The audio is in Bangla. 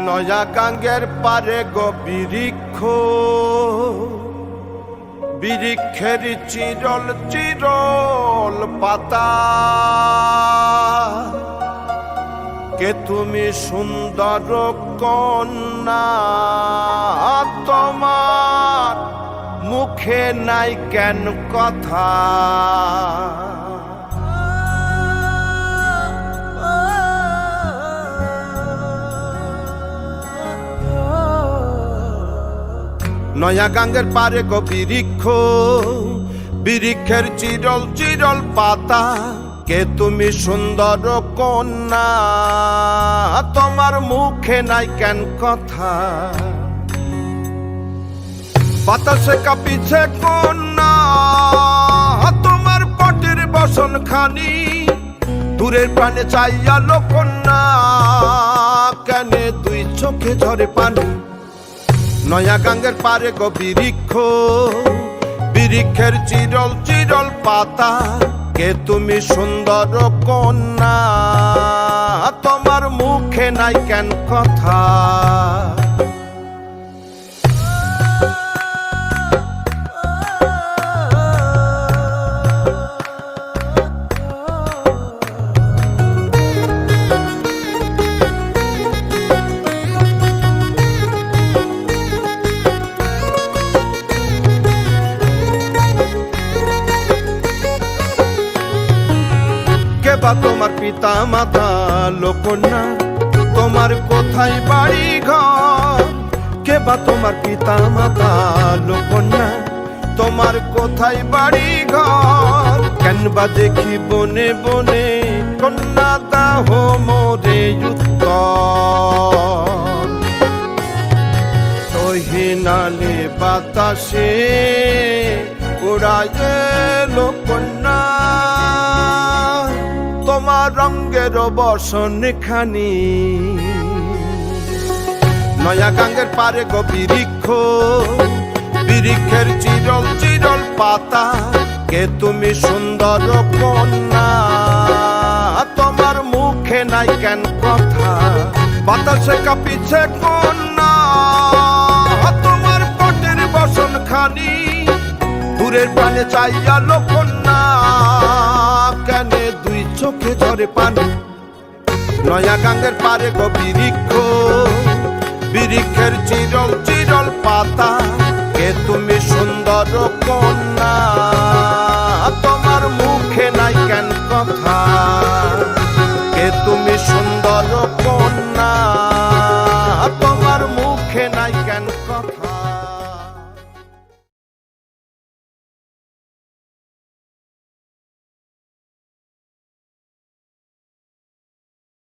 নয়া গাঙ্গের পারে গো বৃক্ষ, বৃক্ষের চিরল চিরল পাতা, কে তুমি সুন্দর কন্যা, তোমার মুখে নাই কেন কথা। নয়া গাঙ্গের পারে গো বৃক্ষ, বৃক্ষের চিরল চিরল পাতা, কে তুমি সুন্দর কন্যা, তোমার মুখে নাই কেন কথা। বাতাসে কাঁপিছে কন্যা, তোমার পটের বসন খানি, দূরের প্রাণে চাইয়ালো কন্যা, কেনে দুই চোখে ঝরে পানি। নয়া গাঙ্গের পারে গো বৃক্ষ, বৃক্ষের চিরল চিরল পাতা, কে তুমি সুন্দর কন্যা, তোমার মুখে নাই কেন কথা। বা তোমার পিতা মাতা লোকন্যা, তোমার কোথায় বাড়ি ঘর, কে বা তোমার পিতা মাতা লোকন্যা, তোমার কোথায় বাড়ি ঘর। কেন বা দেখি বনে বনে কন্যা দাহ মোরে উত্তর, সহিনালে বাতাসে উড়ায় লোকন্যা, তোমার রঙের বসন খানি। নয়া গাঙ্গের পারে গো বৃক্ষ, বৃক্ষের চিরল চিরল পাতা, কে তুমি সুন্দর কন্যা, তোমার মুখে নাই কেন কথা। বাতাসে কাঁপিছে কন্যা, তোমার পটের বসন খানি, দূরের প্রাণে চাইয়ালো কন্যা, কেনে দুই চোখে ঝরে পানি। নয়া গাঙ্গের পারে গো বৃক্ষ, বৃক্ষের চিরল চিরল পাতা, কে তুমি সুন্দর কন্যা, তোমার মুখে নাই কেন কথা।